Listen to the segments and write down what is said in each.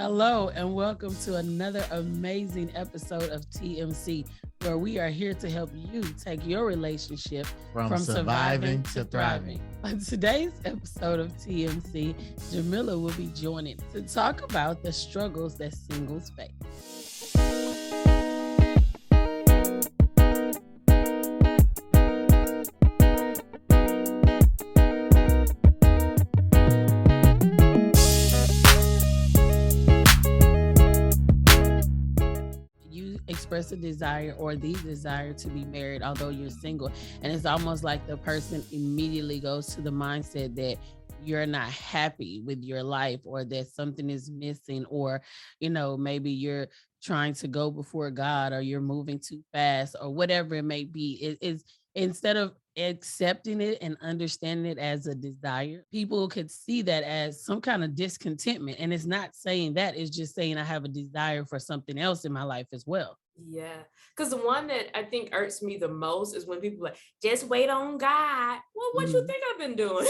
Hello, and welcome to another amazing episode of TMC, where we are here to help you take your relationship From surviving to thriving. On today's episode of TMC, Jamila will be joining to talk about the struggles that singles face. Express a desire or the desire to be married, although you're single. And it's almost like the person immediately goes to the mindset that you're not happy with your life, or that something is missing, or, maybe you're trying to go before God, or you're moving too fast, or whatever it may be. It is, instead of accepting it and understanding it as a desire, people could see that as some kind of discontentment. And it's not saying that, it's just saying I have a desire for something else in my life as well. Yeah, because the one that I think irks me the most is when people are like, just wait on God. Well, what you think I've been doing?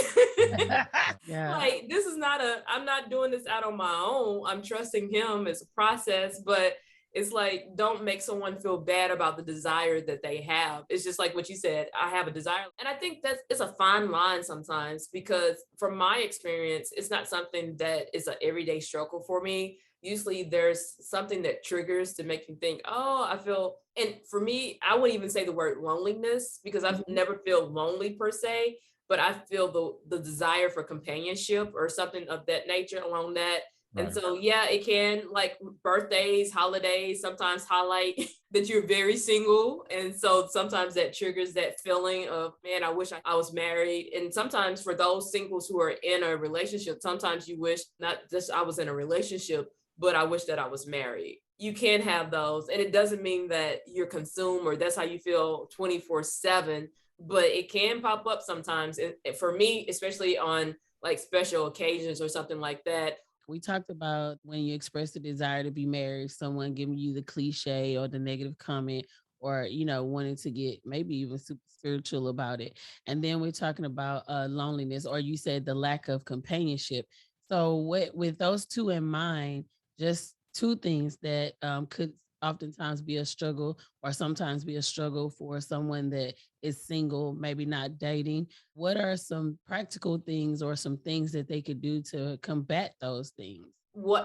Yeah. Like, this is I'm not doing this out on my own. I'm trusting him. It's a process, but it's like, don't make someone feel bad about the desire that they have. It's just like what you said, I have a desire. And I think it's a fine line sometimes, because from my experience, it's not something that is an everyday struggle for me. Usually there's something that triggers to make me think, oh, I feel, and for me, I wouldn't even say the word loneliness, because I've never felt lonely per se, but I feel the desire for companionship or something of that nature along that. Right. And so, yeah, it can, like birthdays, holidays, sometimes highlight that you're very single. And so sometimes that triggers that feeling of, man, I wish I was married. And sometimes for those singles who are in a relationship, sometimes you wish not just I was in a relationship, but I wish that I was married. You can have those. And it doesn't mean that you're consumed or that's how you feel 24/7, but it can pop up sometimes. And for me, especially on like special occasions or something like that. We talked about when you express the desire to be married, someone giving you the cliche or the negative comment, or, wanting to get maybe even super spiritual about it. And then we're talking about loneliness, or you said the lack of companionship. So with those two in mind, just two things that could oftentimes be a struggle, or sometimes be a struggle for someone that is single, maybe not dating. What are some practical things or some things that they could do to combat those things?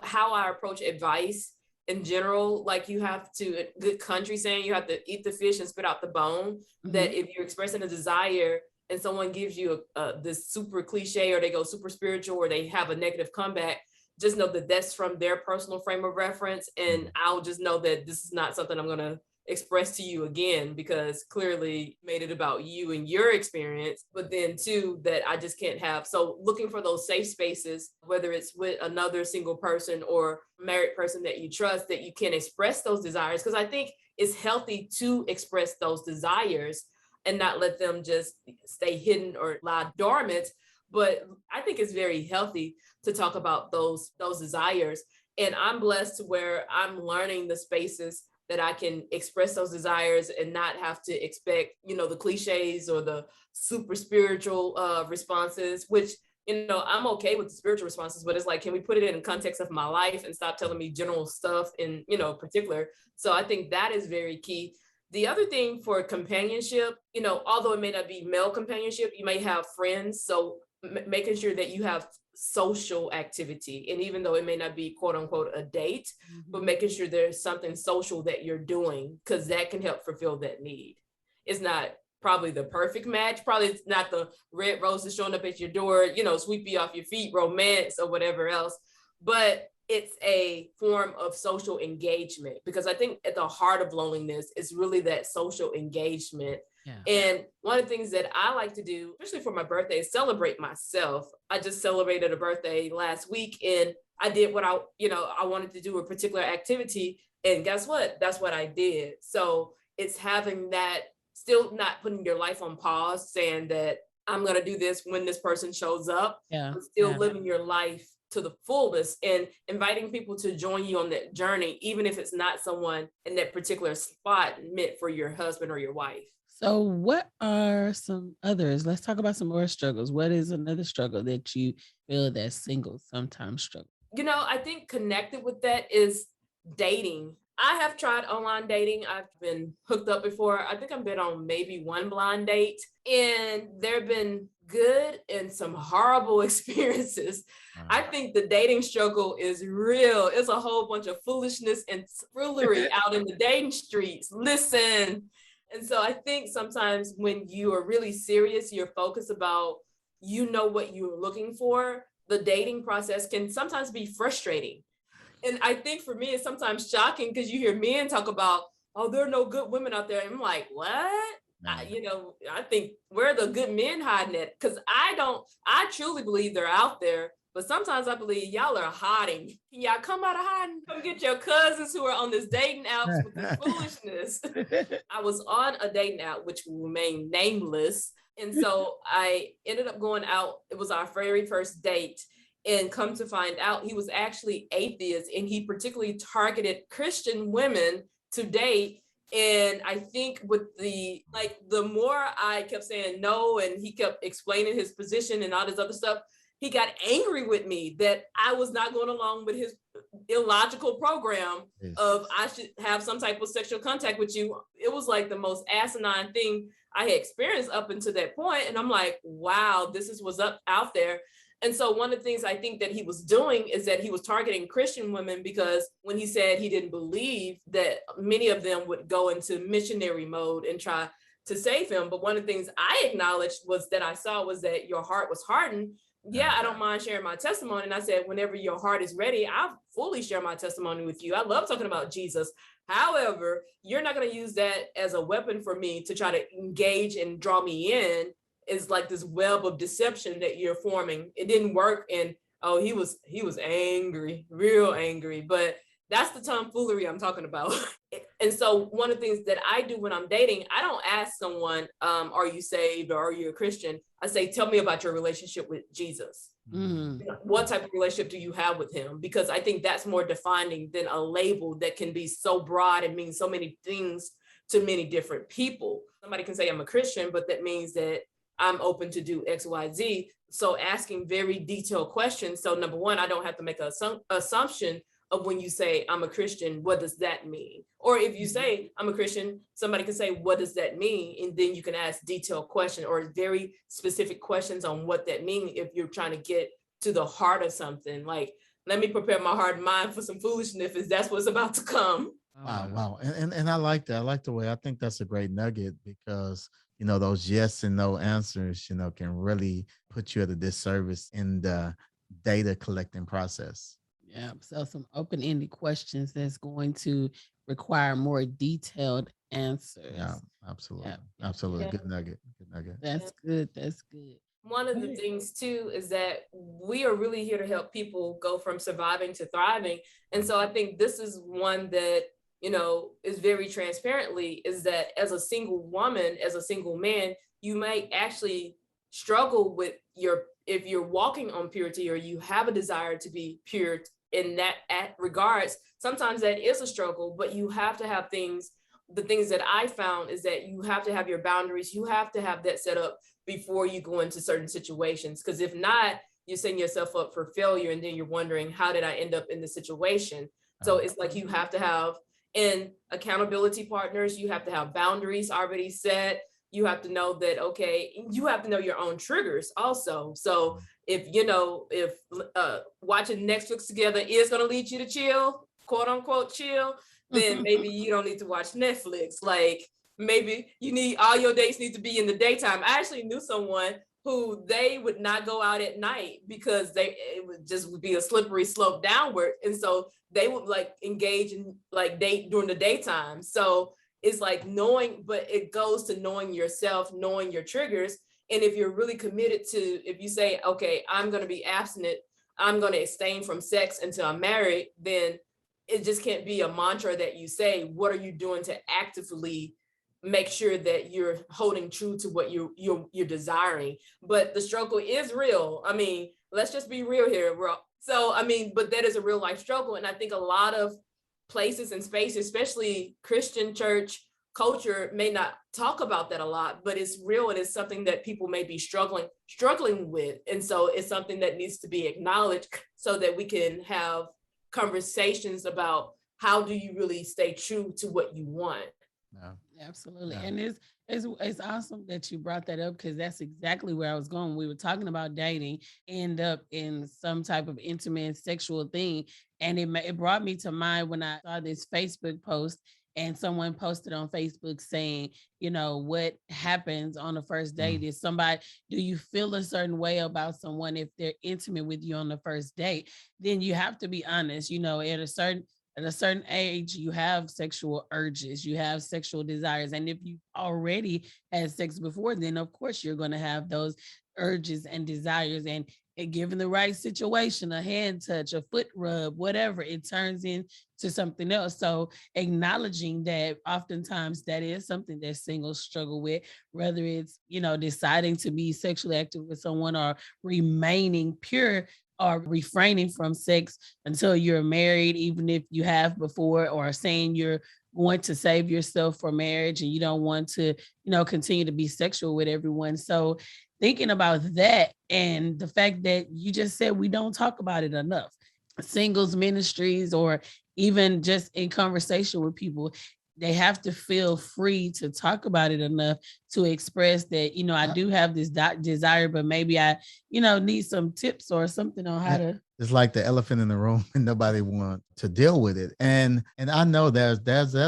How I approach advice in general, like you have to, good country saying, you have to eat the fish and spit out the bone. That if you're expressing a desire and someone gives you this super cliche, or they go super spiritual, or they have a negative comeback, just know that that's from their personal frame of reference. And I'll just know that this is not something I'm going to express to you again, because clearly made it about you and your experience. But then too, that I just can't have. So looking for those safe spaces, whether it's with another single person or married person that you trust, that you can express those desires. Because I think it's healthy to express those desires and not let them just stay hidden or lie dormant. But I think it's very healthy to talk about those desires. And I'm blessed to where I'm learning the spaces that I can express those desires and not have to expect, the cliches or the super spiritual responses, which, I'm okay with the spiritual responses, but it's like, can we put it in the context of my life and stop telling me general stuff in, particular? So I think that is very key. The other thing for companionship, although it may not be male companionship, you may have friends. So making sure that you have social activity. And even though it may not be quote unquote a date, but making sure there's something social that you're doing, because that can help fulfill that need. It's not probably the perfect match. Probably it's not the red roses showing up at your door, sweep you off your feet, romance or whatever else. But it's a form of social engagement, because I think at the heart of loneliness is really that social engagement. Yeah. And one of the things that I like to do, especially for my birthday, is celebrate myself. I just celebrated a birthday last week, and I did what I wanted to do, a particular activity. And guess what? That's what I did. So it's having that, still not putting your life on pause, saying that I'm going to do this when this person shows up. Yeah. But still living your life to the fullest and inviting people to join you on that journey, even if it's not someone in that particular spot meant for your husband or your wife. So what are some others? Let's talk about some more struggles. What is another struggle that you feel that singles sometimes struggle? I think connected with that is dating. I have tried online dating. I've been hooked up before. I think I've been on maybe one blind date, and there have been good and some horrible experiences. I think the dating struggle is real. It's a whole bunch of foolishness and foolery out in the dating streets. Listen. And so I think sometimes when you are really serious, you're focused about, what you're looking for, the dating process can sometimes be frustrating. And I think for me, it's sometimes shocking because you hear men talk about, oh, there are no good women out there. And I'm like, what? I think where are the good men hiding at? Because I truly believe they're out there. But sometimes I believe y'all are hiding. Can y'all come out of hiding? Come get your cousins who are on this dating apps with this foolishness. I was on a dating app, which will remain nameless. And so I ended up going out. It was our very first date. And come to find out, he was actually atheist, and he particularly targeted Christian women to date. And I think with the more I kept saying no, and he kept explaining his position and all this other stuff, he got angry with me that I was not going along with his illogical program of I should have some type of sexual contact with you. It was like the most asinine thing I had experienced up until that point. And I'm like, wow, this is what's out there. And so one of the things I think that he was doing is that he was targeting Christian women, because when he said he didn't believe that many of them would go into missionary mode and try to save him. But one of the things I acknowledged was that your heart was hardened. Yeah, I don't mind sharing my testimony. And I said, whenever your heart is ready, I'll fully share my testimony with you. I love talking about Jesus. However, you're not going to use that as a weapon for me to try to engage and draw me in. Is like this web of deception that you're forming. It didn't work. And he was angry, real angry. But that's the tomfoolery I'm talking about. And so one of the things that I do when I'm dating, I don't ask someone, are you saved or are you a Christian? I say, tell me about your relationship with Jesus. What type of relationship do you have with him? Because I think that's more defining than a label that can be so broad and mean so many things to many different people. Somebody can say I'm a Christian, but that means that I'm open to do X, Y, Z. So asking very detailed questions. So number one, I don't have to make an assumption of when you say I'm a Christian, what does that mean? Or if you say I'm a Christian, somebody can say, what does that mean? And then you can ask detailed questions or very specific questions on what that means if you're trying to get to the heart of something. Like, let me prepare my heart and mind for some foolishness if that's what's about to come. Wow. And I like that. I like the way, I think that's a great nugget, because those yes and no answers, can really put you at a disservice in the data collecting process. Yeah. So some open-ended questions that's going to require more detailed answers. Yeah, absolutely. Yeah. Absolutely. Yeah. Good nugget. That's good. That's good. One of the things too is that we are really here to help people go from surviving to thriving. And so I think this is one that is very transparently, is that as a single woman, as a single man, you might actually struggle with if you're walking on purity, or you have a desire to be pure in that regards, sometimes that is a struggle, but you have to have the things that I found is that you have to have your boundaries. You have to have that set up before you go into certain situations. Because if not, you're setting yourself up for failure. And then you're wondering, how did I end up in this situation? So it's like you have to have accountability partners. You have to have boundaries already set. You have to know that, okay, you have to know your own triggers also. So if watching Netflix together is going to lead you to chill, quote unquote chill, then maybe you don't need to watch Netflix. Like, maybe all your dates need to be in the daytime. I actually knew someone who they would not go out at night because it would just be a slippery slope downward. And so they would engage in date during the daytime. So it's like but it goes to knowing yourself, knowing your triggers. And if you're really committed if you say, okay, I'm going to be abstinent, I'm going to abstain from sex until I'm married, then it just can't be a mantra that you say. What are you doing to actively make sure that you're holding true to what you're desiring? But the struggle is real. I mean, let's just be real here. But that is a real life struggle. And I think a lot of places and spaces, especially Christian church culture may not talk about that a lot, but it's real and it's something that people may be struggling with. And so it's something that needs to be acknowledged so that we can have conversations about how do you really stay true to what you want. Yeah. Absolutely. Yeah. And it's awesome that you brought that up because that's exactly where I was going. We were talking about dating, end up in some type of intimate sexual thing. And it brought me to mind when I saw this Facebook post and someone posted on Facebook saying, what happens on the first date Mm. is somebody, do you feel a certain way about someone if they're intimate with you on the first date? Then you have to be honest, at a certain age, you have sexual urges, you have sexual desires. And if you already had sex before, then of course you're going to have those urges and desires. And given the right situation, a hand touch, a foot rub, whatever, it turns into something else. So acknowledging that oftentimes that is something that singles struggle with, whether it's, deciding to be sexually active with someone or remaining pure or refraining from sex until you're married, even if you have before, or saying you're going to save yourself for marriage and you don't want to, continue to be sexual with everyone. So thinking about that and the fact that you just said we don't talk about it enough, singles ministries, or even just in conversation with people, they have to feel free to talk about it enough to express that, I do have this desire, but maybe I, need some tips or something on how Eh, to. It's like the elephant in the room, and nobody want to deal with it. And I know there's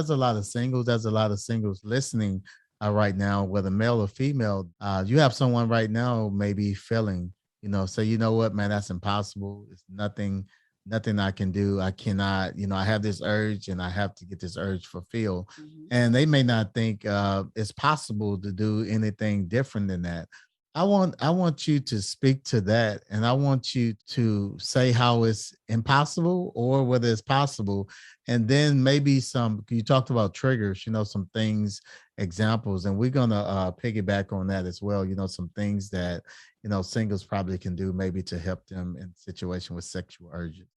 a lot of singles. There's a lot of singles listening right now, whether male or female. You have someone right now maybe feeling, say, you know what, man, that's impossible. It's nothing I can do. I cannot, I have this urge, and I have to get this urge fulfilled. Mhm. And they may not think it's possible to do anything different than that. I want you to speak to that, and I want you to say how it's impossible or whether it's possible. And then maybe some, you talked about triggers, some things, examples, and we're gonna piggyback on that as well. Some things that singles probably can do maybe to help them in situation with sexual urges.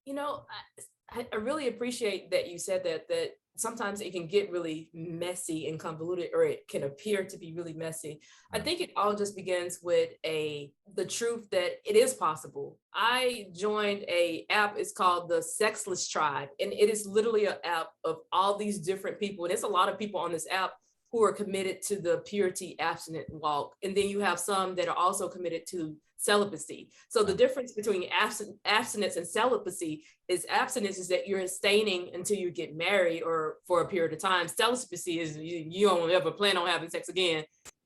I really appreciate that you said that sometimes it can get really messy and convoluted, or it can appear to be really messy. I Yeah. think it all just begins with the truth that it is possible. I joined a app. It's called the Sexless Tribe, and it is literally an app of all these different people. And it's a lot of people on this app who are committed to the purity abstinent walk. And then you have some that are also committed to celibacy. So the difference between abstinence and celibacy is abstinence is that you're abstaining until you get married or for a period of time. Celibacy is you don't ever plan on having sex again.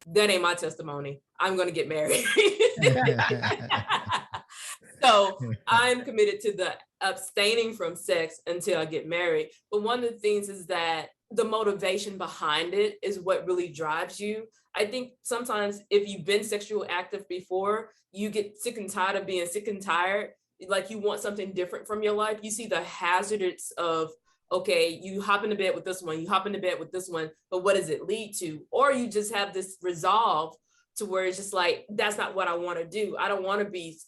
That ain't my testimony. I'm going to get married. So I'm committed to the abstaining from sex until I get married. But one of the things is that the motivation behind it is what really drives you. I think sometimes if you've been sexual active before, you get sick and tired of being sick and tired. Like you want something different from your life. You see the hazards of, okay, you hop into bed with this one, you hop into bed with this one, but what does it lead to? Or you just have this resolve to where it's just like, that's not what I want to do. I don't want to be,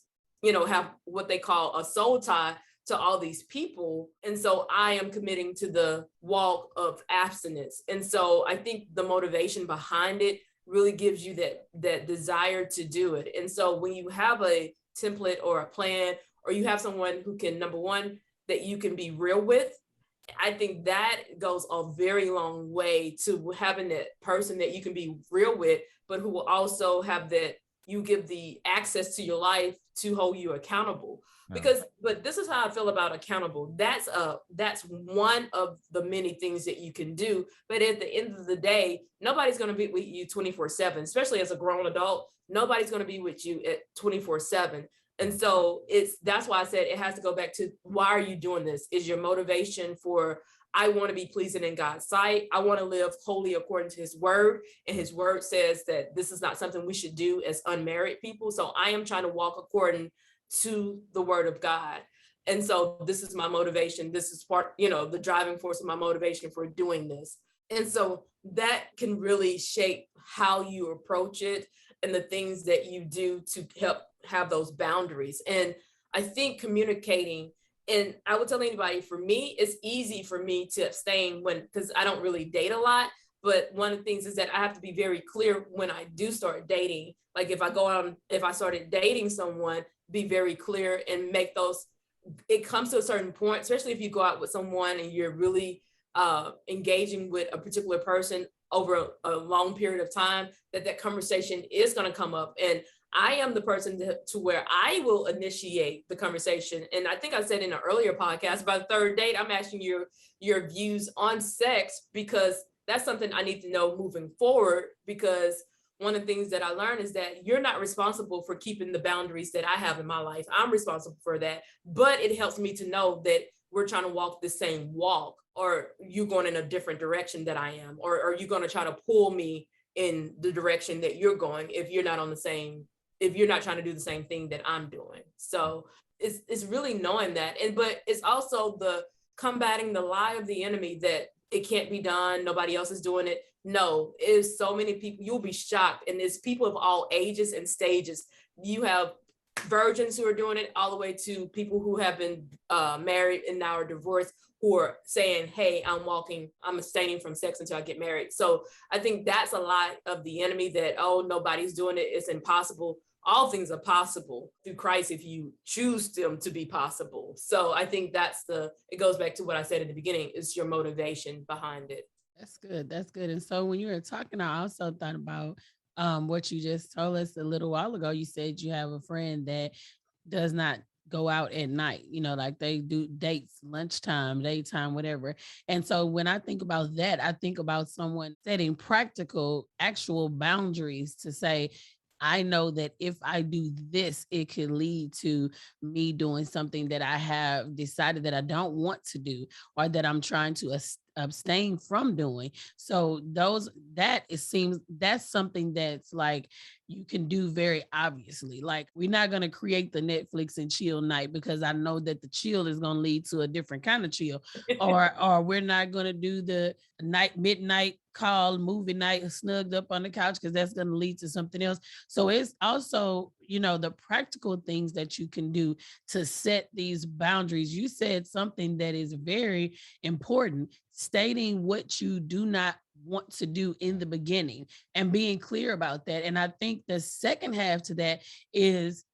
have what they call a soul tie to all these people. And so I am committing to the walk of abstinence. And so I think the motivation behind it really gives you that desire to do it. And so when you have a template or a plan, or you have someone who can, number one, that you can be real with, I think that goes a very long way to having that person that you can be real with, but who will also have that you give the access to your life to hold you accountable. But this is how I feel about accountable. That's one of the many things that you can do. But at the end of the day, nobody's going to be with you 24/7, especially as a grown adult. Nobody's going to be with you at 24/7. And so that's why I said it has to go back to, why are you doing this? Is your motivation for, I want to be pleasing in God's sight. I want to live wholly according to his word. And his word says that this is not something we should do as unmarried people. So I am trying to walk according to the word of God. And so this is my motivation. This is part, the driving force of my motivation for doing this. And so that can really shape how you approach it and the things that you do to help have those boundaries. And I think communicating, and I would tell anybody, for me, it's easy for me to abstain because I don't really date a lot. But one of the things is that I have to be very clear when I do start dating. Like if I started dating someone, be very clear and make those, it comes to a certain point, especially if you go out with someone and you're really engaging with a particular person over a long period of time, that conversation is going to come up. And I am the person to where I will initiate the conversation. And I think I said in an earlier podcast, by the third date, I'm asking your views on sex, because that's something I need to know moving forward. Because one of the things that I learned is that you're not responsible for keeping the boundaries that I have in my life. I'm responsible for that. But it helps me to know that we're trying to walk the same walk, or you going in a different direction that I am, or are you going to try to pull me in the direction that you're going if you're not trying to do the same thing that I'm doing. So it's really knowing that. But it's also the combating the lie of the enemy that it can't be done, nobody else is doing it. No, it's so many people, you'll be shocked. And it's people of all ages and stages. You have virgins who are doing it, all the way to people who have been married and now are divorced, who are saying, hey, I'm abstaining from sex until I get married. So I think that's a lie of the enemy, that, oh, nobody's doing it, it's impossible. All things are possible through Christ if you choose them to be possible. So I think it goes back to what I said in the beginning, is your motivation behind it. That's good. That's good. And so when you were talking, I also thought about what you just told us a little while ago. You said you have a friend that does not go out at night, like they do dates, lunchtime, daytime, whatever. And so when I think about that, I think about someone setting practical, actual boundaries to say, I know that if I do this, it could lead to me doing something that I have decided that I don't want to do, or that I'm trying to abstain from doing. So seems that's something that's like you can do very obviously. Like, we're not going to create the Netflix and chill night, because I know that the chill is going to lead to a different kind of chill. or we're not going to do the midnight call movie night snugged up on the couch, because that's going to lead to something else. So it's also, the practical things that you can do to set these boundaries. You said something that is very important, stating what you do not want to do in the beginning and being clear about that. And I think the second half to that is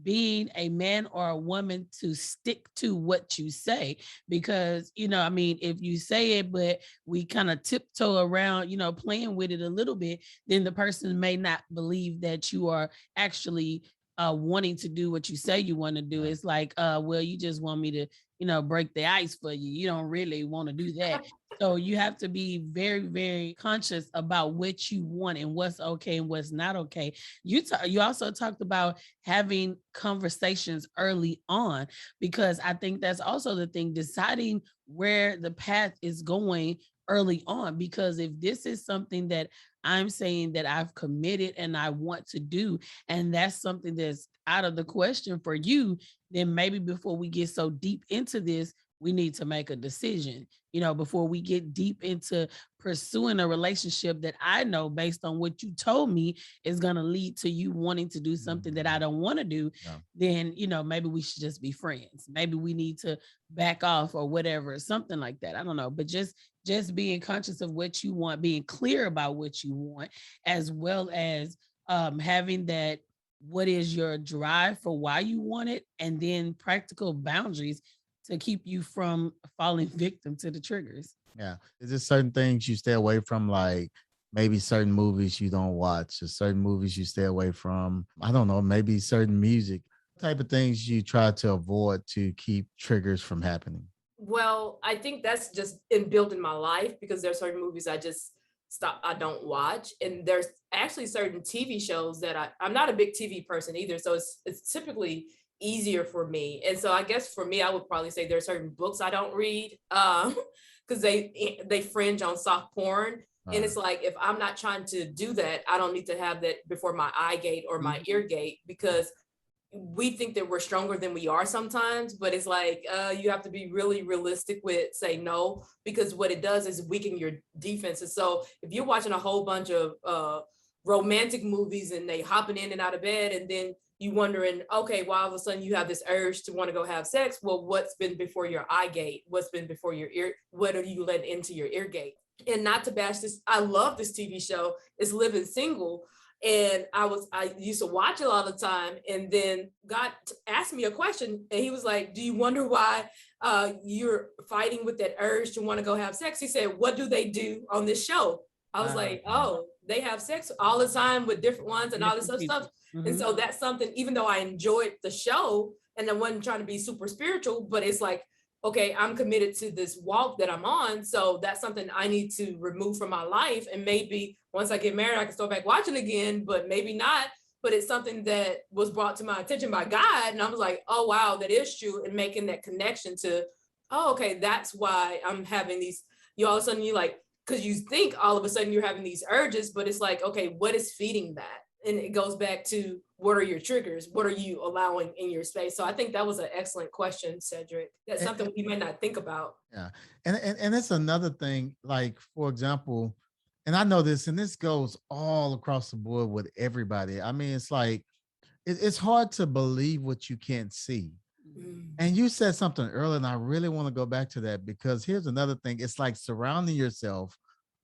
being a man or a woman to stick to what you say, because if you say it but we kind of tiptoe around, playing with it a little bit, then the person may not believe that you are actually wanting to do what you say you want to do. It's like, well, you just want me to break the ice for you. You don't really want to do that. So you have to be very, very conscious about what you want and what's okay and what's not okay. You also talked about having conversations early on, because I think that's also the thing, deciding where the path is going early on. Because if this is something that I'm saying that I've committed and I want to do, and that's something that's out of the question for you, then maybe before we get so deep into this, we need to make a decision, before we get deep into pursuing a relationship that I know, based on what you told me, is going to lead to you wanting to do something that I don't want to do. Yeah. Then, maybe we should just be friends. Maybe we need to back off or whatever, something like that. I don't know, but just being conscious of what you want, being clear about what you want, as well as having that, what is your drive for why you want it, and then practical boundaries to keep you from falling victim to the triggers. Yeah. Is there certain things you stay away from, like maybe certain movies you don't watch, or certain movies you stay away from? I don't know, maybe certain music. What type of things you try to avoid to keep triggers from happening? Well, I think that's just inbuilt in my life, because there are certain movies I don't watch. And there's actually certain TV shows that I'm not a big TV person either. So it's typically easier for me. And so I guess for me, I would probably say there are certain books I don't read because they fringe on soft porn. And it's like, if I'm not trying to do that, I don't need to have that before my eye gate or my ear gate, because we think that we're stronger than we are sometimes. But it's like, you have to be really realistic with say no, because what it does is weaken your defenses. So if you're watching a whole bunch of romantic movies and they hopping in and out of bed, and then you wondering, okay, well, all of a sudden you have this urge to want to go have sex. Well, what's been before your eye gate? What's been before your ear? What are you letting into your ear gate? And not to bash this, I love this TV show. It's Living Single. And I used to watch it all the time. And then God asked me a question, and he was like, do you wonder why you're fighting with that urge to want to go have sex? He said, what do they do on this show? I was like, oh, they have sex all the time with different ones and all this other stuff. Mm-hmm. And so that's something, even though I enjoyed the show and I wasn't trying to be super spiritual, but it's like, okay, I'm committed to this walk that I'm on. So that's something I need to remove from my life. And maybe once I get married, I can start back watching again, but maybe not. But it's something that was brought to my attention by God. And I was like, oh, wow, that is true. And making that connection to, oh, okay, that's why I'm having these, you all of a sudden you like, because you think all of a sudden you're having these urges, but it's like, okay, what is feeding that? And it goes back to, what are your triggers? What are you allowing in your space? So I think that was an excellent question, Cedric. That's something we may not think about. Yeah. And it's another thing, like, for example, and I know this, and this goes all across the board with everybody. I mean, it's like, it's hard to believe what you can't see. And you said something earlier, and I really want to go back to that, because here's another thing. It's like surrounding yourself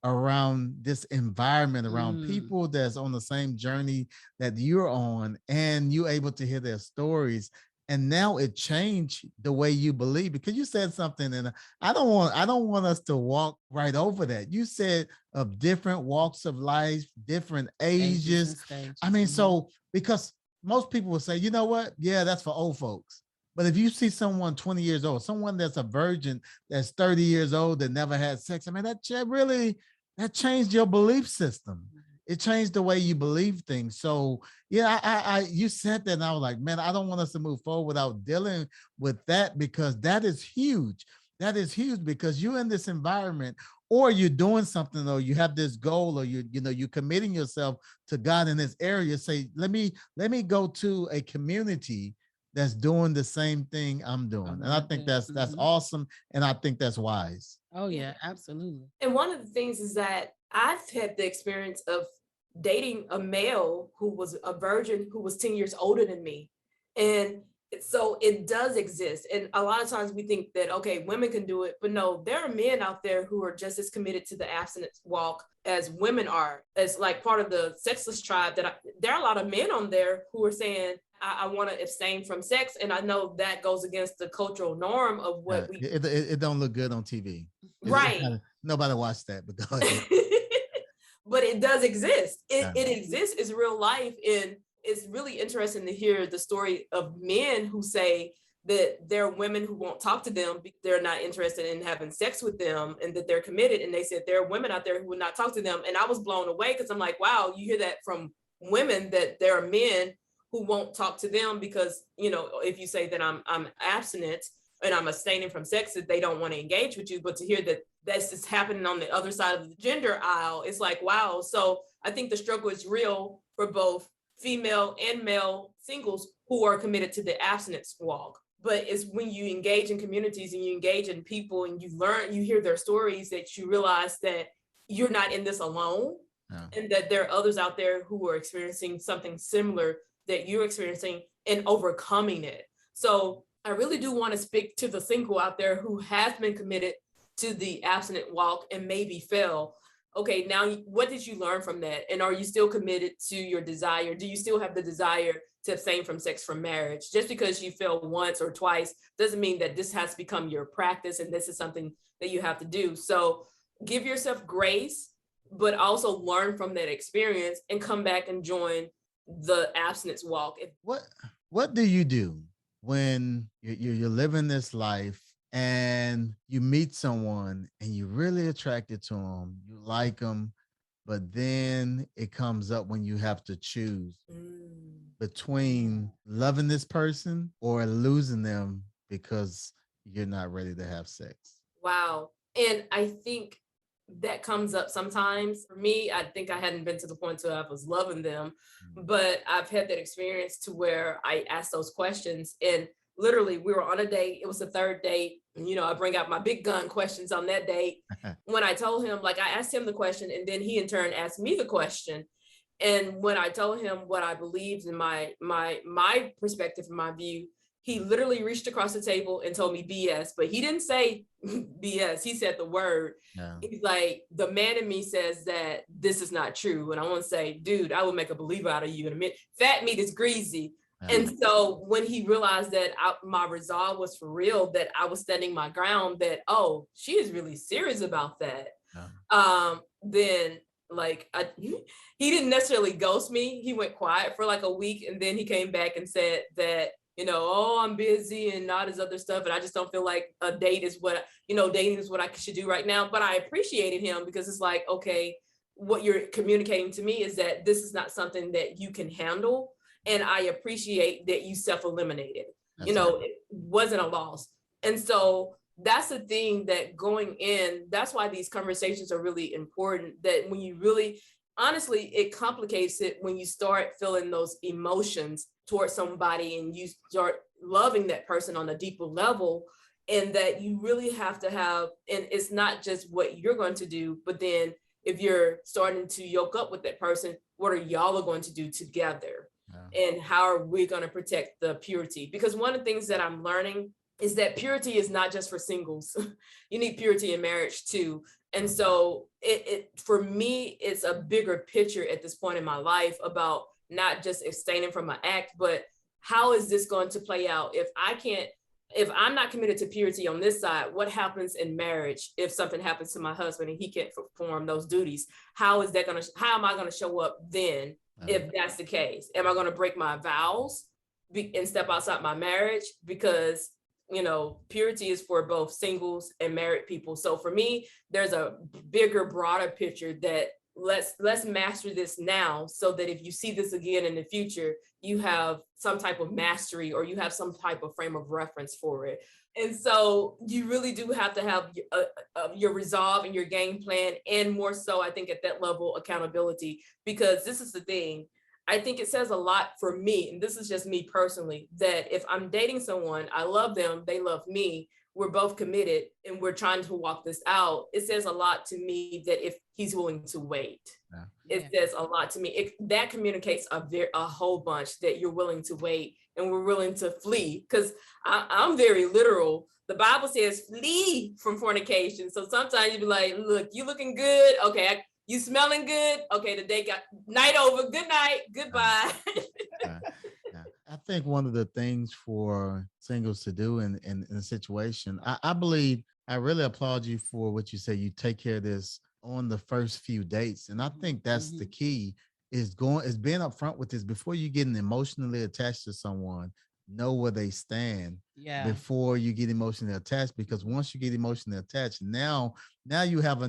around this environment, around people that's on the same journey that you're on, and you're able to hear their stories. And now it changed the way you believe, because you said something, and I don't want us to walk right over that. You said of different walks of life, different ages. I mean, so because most people will say, you know what? Yeah, that's for old folks. But if you see someone 20 years old, someone that's a virgin, that's 30 years old, that never had sex, I mean, that changed your belief system. It changed the way you believe things. So yeah, you said that, and I was like, man, I don't want us to move forward without dealing with that, because that is huge. That is huge, because you're in this environment, or you're doing something, or you have this goal, or you're committing yourself to God in this area. Say, let me go to a community that's doing the same thing I'm doing. And I think that's awesome. And I think that's wise. Oh yeah, absolutely. And one of the things is that I've had the experience of dating a male who was a virgin, who was 10 years older than me. And so it does exist. And a lot of times we think that, okay, women can do it, but no, there are men out there who are just as committed to the abstinence walk as women are. As like part of the sexless tribe, there are a lot of men on there who are saying, I want to abstain from sex. And I know that goes against the cultural norm of what it don't look good on TV. Right. Nobody watched that, but go ahead. But it does exist. It exists. It's real life. And it's really interesting to hear the story of men who say that there are women who won't talk to them. They're not interested in having sex with them, and that they're committed. And they said there are women out there who would not talk to them. And I was blown away, because I'm like, wow, you hear that from women, that there are men who won't talk to them because, if you say that I'm abstinent and I'm abstaining from sex, that they don't want to engage with you. But to hear that that's just happening on the other side of the gender aisle, it's like, wow. So I think the struggle is real for both female and male singles who are committed to the abstinence walk. But it's when you engage in communities and you engage in people and you hear their stories, that you realize that you're not in this alone. No. And that there are others out there who are experiencing something similar that you're experiencing and overcoming it. So I really do want to speak to the single out there who has been committed to the abstinent walk and maybe fail. Okay, now what did you learn from that? And are you still committed to your desire? Do you still have the desire to abstain from sex for marriage? Just because you failed once or twice doesn't mean that this has to become your practice and this is something that you have to do. So give yourself grace, but also learn from that experience and come back and join the abstinence walk. What do you do when you're living this life and you meet someone and you're really attracted to them, you like them, but then it comes up when you have to choose between loving this person or losing them because you're not ready to have sex? Wow. And I think that comes up sometimes. For me, I think I hadn't been to the point where I was loving them, but I've had that experience to where I asked those questions, and literally we were on a date. It was the third date. And, I bring out my big gun questions on that date. When I told him, I asked him the question, and then he in turn asked me the question. And when I told him what I believed in my perspective and my view, he literally reached across the table and told me BS, but he didn't say BS. He said the word. Yeah. He's like, the man in me says that this is not true. And I want to say, dude, I will make a believer out of you in a minute. Fat meat is greasy. Yeah. And so when he realized that my resolve was for real, that I was standing my ground, that, oh, she is really serious about that. Yeah. Then like he didn't necessarily ghost me. He went quiet for like a week, and then he came back and said that, oh, I'm busy and not his other stuff, and I just don't feel like a date is what, dating is what I should do right now. But I appreciated him, because it's like, okay, what you're communicating to me is that this is not something that you can handle, and I appreciate that you self-eliminated. It wasn't a loss. And so that's the thing, that going in, that's why these conversations are really important, that when you really, honestly, it complicates it when you start feeling those emotions towards somebody and you start loving that person on a deeper level, and that you really have to have, and it's not just what you're going to do, but then if you're starting to yoke up with that person, what are y'all going to do together? Yeah. And how are we going to protect the purity? Because one of the things that I'm learning is that purity is not just for singles. You need purity in marriage too. And so it for me, it's a bigger picture at this point in my life about not just abstaining from an act, but how is this going to play out? If I'm not committed to purity on this side, what happens in marriage if something happens to my husband and he can't perform those duties? How am I going to show up then if that's the case? Am I going to break my vows and step outside my marriage? Because purity is for both singles and married people. So for me, there's a bigger, broader picture that let's master this now, so that if you see this again in the future, you have some type of mastery, or you have some type of frame of reference for it. And so you really do have to have your resolve and your game plan, and more so, I think at that level, accountability, because this is the thing. I think it says a lot for me, and this is just me personally, that if I'm dating someone, I love them, they love me, we're both committed, and we're trying to walk this out, it says a lot to me that if he's willing to wait. Yeah. It says a lot to me. That communicates a whole bunch, that you're willing to wait and we're willing to flee, because I'm very literal. The Bible says flee from fornication. So sometimes you be like, look, you looking good. Okay, you smelling good? Okay, the day got night over. Good night. Goodbye. Yeah. I think one of the things for singles to do in a situation, I believe, I really applaud you for what you say. You take care of this on the first few dates. And I think that's the key, is being upfront with this before you getting emotionally attached to someone. Know where they stand before you get emotionally attached, because once you get emotionally attached, now you have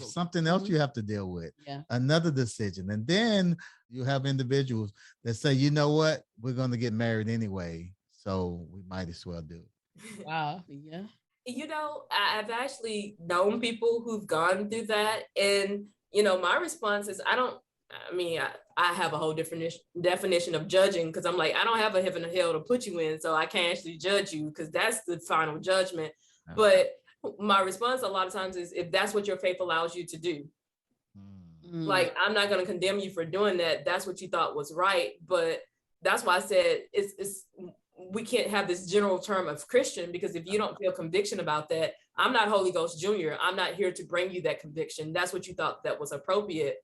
something else you have to deal with, another decision. And then you have individuals that say, you know what, we're going to get married anyway, so we might as well do it. Wow. Yeah. I've actually known people who've gone through that, and my response is, I have a whole different definition of judging, because I'm like, I don't have a heaven or hell to put you in, so I can't actually judge you, because that's the final judgment. Okay. But my response a lot of times is, if that's what your faith allows you to do, like, I'm not going to condemn you for doing that. That's what you thought was right. But that's why I said we can't have this general term of Christian, because if you don't feel conviction about that, I'm not Holy Ghost Jr. I'm not here to bring you that conviction. That's what you thought that was appropriate.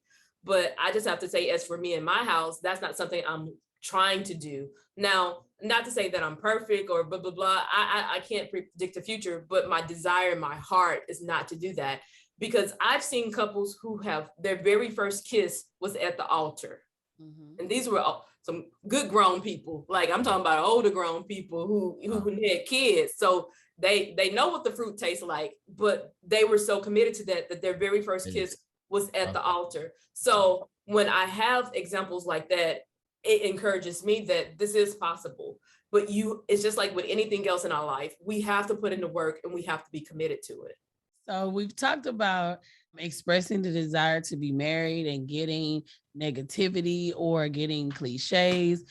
But I just have to say, as for me in my house, that's not something I'm trying to do. Now, not to say that I'm perfect or blah, blah, blah. I can't predict the future, but my desire in my heart is not to do that, because I've seen couples who have their very first kiss was at the altar. And these were some good grown people. Like, I'm talking about older grown people who had kids. So they know what the fruit tastes like, but they were so committed to that their very first kiss was at the altar. So when I have examples like that, it encourages me that this is possible. But it's just like with anything else in our life, we have to put in the work and we have to be committed to it. So we've talked about expressing the desire to be married and getting negativity or getting cliches.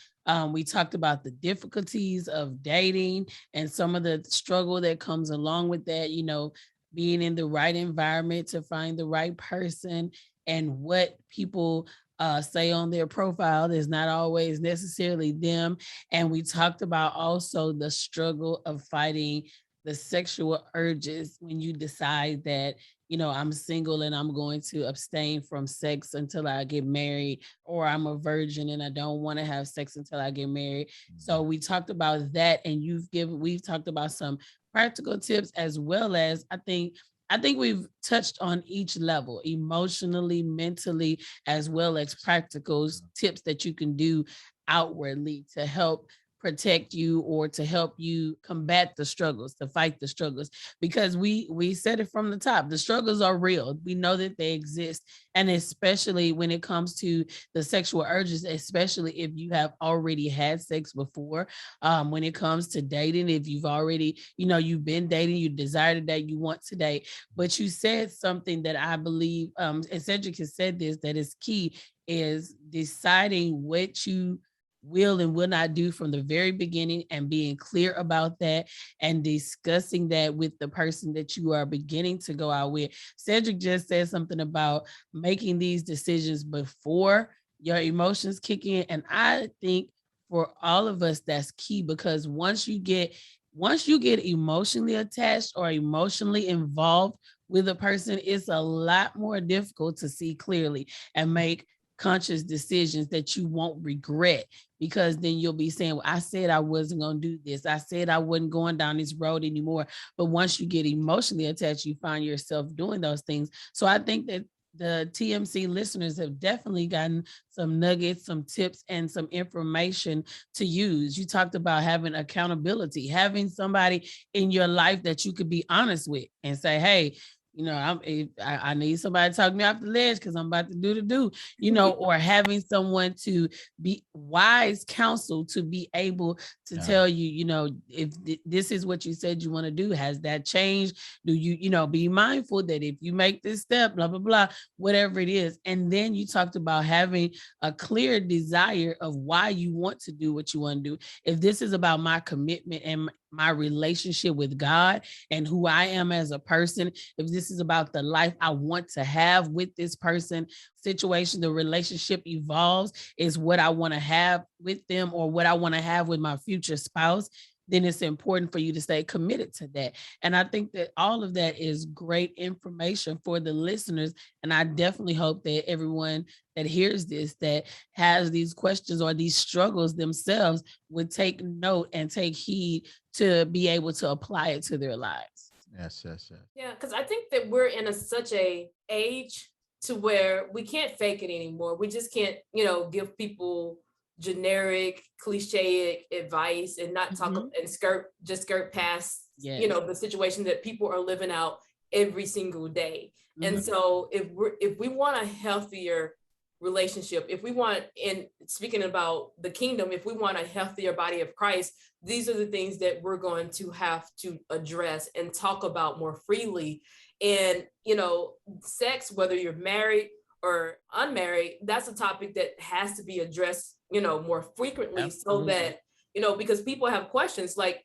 We talked about the difficulties of dating and some of the struggle that comes along with that. being in the right environment to find the right person, and what people say on their profile is not always necessarily them. And we talked about also the struggle of fighting the sexual urges when you decide that, I'm single and I'm going to abstain from sex until I get married, or I'm a virgin and I don't want to have sex until I get married. So we talked about that, and we've talked about some practical tips, as well as I think we've touched on each level, emotionally, mentally, as well as practical tips that you can do outwardly to help protect you, or to help you combat the struggles, to fight the struggles. Because we said it from the top, the struggles are real, we know that they exist. And especially when it comes to the sexual urges, especially if you have already had sex before. When it comes to dating, if you've already, you've been dating, you desire to date, you want to date. But you said something that I believe, and Cedric has said this, that is key, is deciding what you will and will not do from the very beginning, and being clear about that, and discussing that with the person that you are beginning to go out with. Cedric just said something about making these decisions before your emotions kick in. And I think for all of us, that's key, because once you get emotionally attached or emotionally involved with a person, it's a lot more difficult to see clearly and make conscious decisions that you won't regret, because then you'll be saying, well, I said I wasn't going to do this. I said I wasn't going down this road anymore. But once you get emotionally attached, you find yourself doing those things. So I think that the TMC listeners have definitely gotten some nuggets, some tips, and some information to use. You talked about having accountability, having somebody in your life that you could be honest with and say, hey, I need somebody to talk me off the ledge because I'm about to do, or having someone to be wise counsel, to be able to tell you, if this is what you said you want to do, has that changed? Do you, be mindful that if you make this step, blah, blah, blah, whatever it is. And then you talked about having a clear desire of why you want to do what you want to do. If this is about my commitment and my relationship with God and who I am as a person, if this is about the life I want to have with this person, situation, the relationship evolves, is what I want to have with them, or what I want to have with my future spouse, then it's important for you to stay committed to that. And I think that all of that is great information for the listeners. And I definitely hope that everyone that hears this, that has these questions or these struggles themselves, would take note and take heed to be able to apply it to their lives. Yes, yes, yes. Yeah, because I think that we're in such a age to where we can't fake it anymore. We just can't, give people generic, cliche advice and not talk and skirt past, Yes. the situation that people are living out every single day. And so if we want a healthier relationship, if we want, and speaking about the kingdom, if we want a healthier body of Christ, these are the things that we're going to have to address and talk about more freely. And, sex, whether you're married or unmarried, that's a topic that has to be addressed, more frequently. Absolutely. So that, because people have questions. Like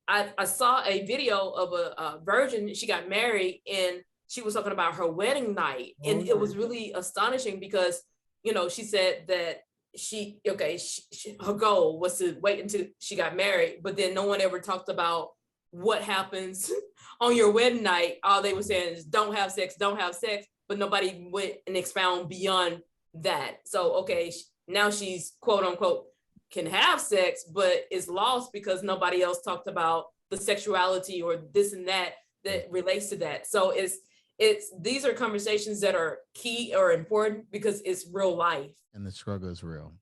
I saw a video of a virgin, she got married, and she was talking about her wedding night. And it was really astonishing because, she said that her goal was to wait until she got married, but then no one ever talked about what happens on your wedding night. All they were saying is don't have sex, but nobody went and expound beyond that. So, now she's quote unquote can have sex, but is lost because nobody else talked about the sexuality or this and that relates to that. So these are conversations that are key or important because it's real life. And the struggle is real.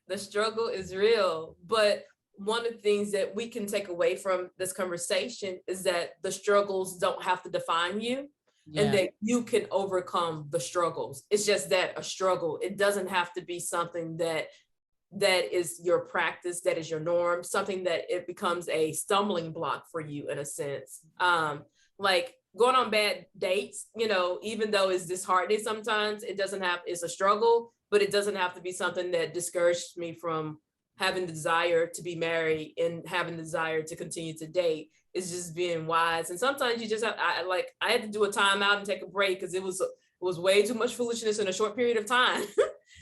The struggle is real. But one of the things that we can take away from this conversation is that the struggles don't have to define you, and that you can overcome the struggles. It's just that a struggle, it doesn't have to be something that is your practice, that is your norm, something that it becomes a stumbling block for you in a sense. Like going on bad dates, even though it's disheartening sometimes, it's a struggle, but it doesn't have to be something that discouraged me from having the desire to be married and having the desire to continue to date. is just being wise. And sometimes you just have, I had to do a timeout and take a break because it was way too much foolishness in a short period of time.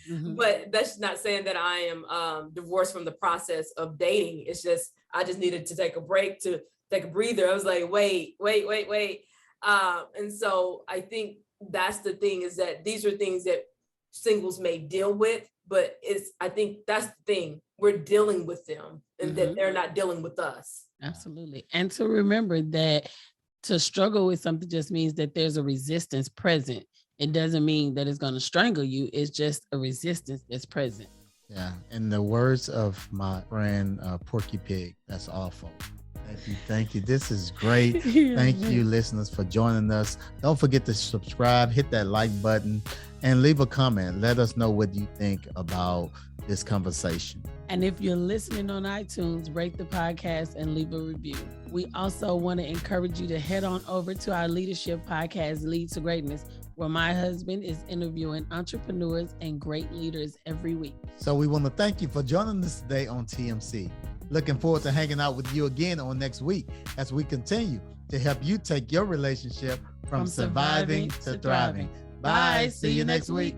Mm-hmm. But that's not saying that I am divorced from the process of dating. It's just, I just needed to take a break, to take a breather. I was like, wait. And so I think that's the thing, is that these are things that singles may deal with, but I think that's the thing. We're dealing with them, and mm-hmm. that they're not dealing with us. Absolutely. And to remember that to struggle with something just means that there's a resistance present. It doesn't mean that it's going to strangle you. It's just a resistance that's present. Yeah. In the words of my friend, Porky Pig, that's awful. Thank you. This is great. Thank you, listeners, for joining us. Don't forget to subscribe, hit that like button, and leave a comment. Let us know what you think about this conversation. And if you're listening on iTunes, rate the podcast and leave a review. We also want to encourage you to head on over to our leadership podcast, Lead to Greatness, where my husband is interviewing entrepreneurs and great leaders every week. So we want to thank you for joining us today on TMC. Looking forward to hanging out with you again on next week as we continue to help you take your relationship from surviving to thriving. Bye. See you next week.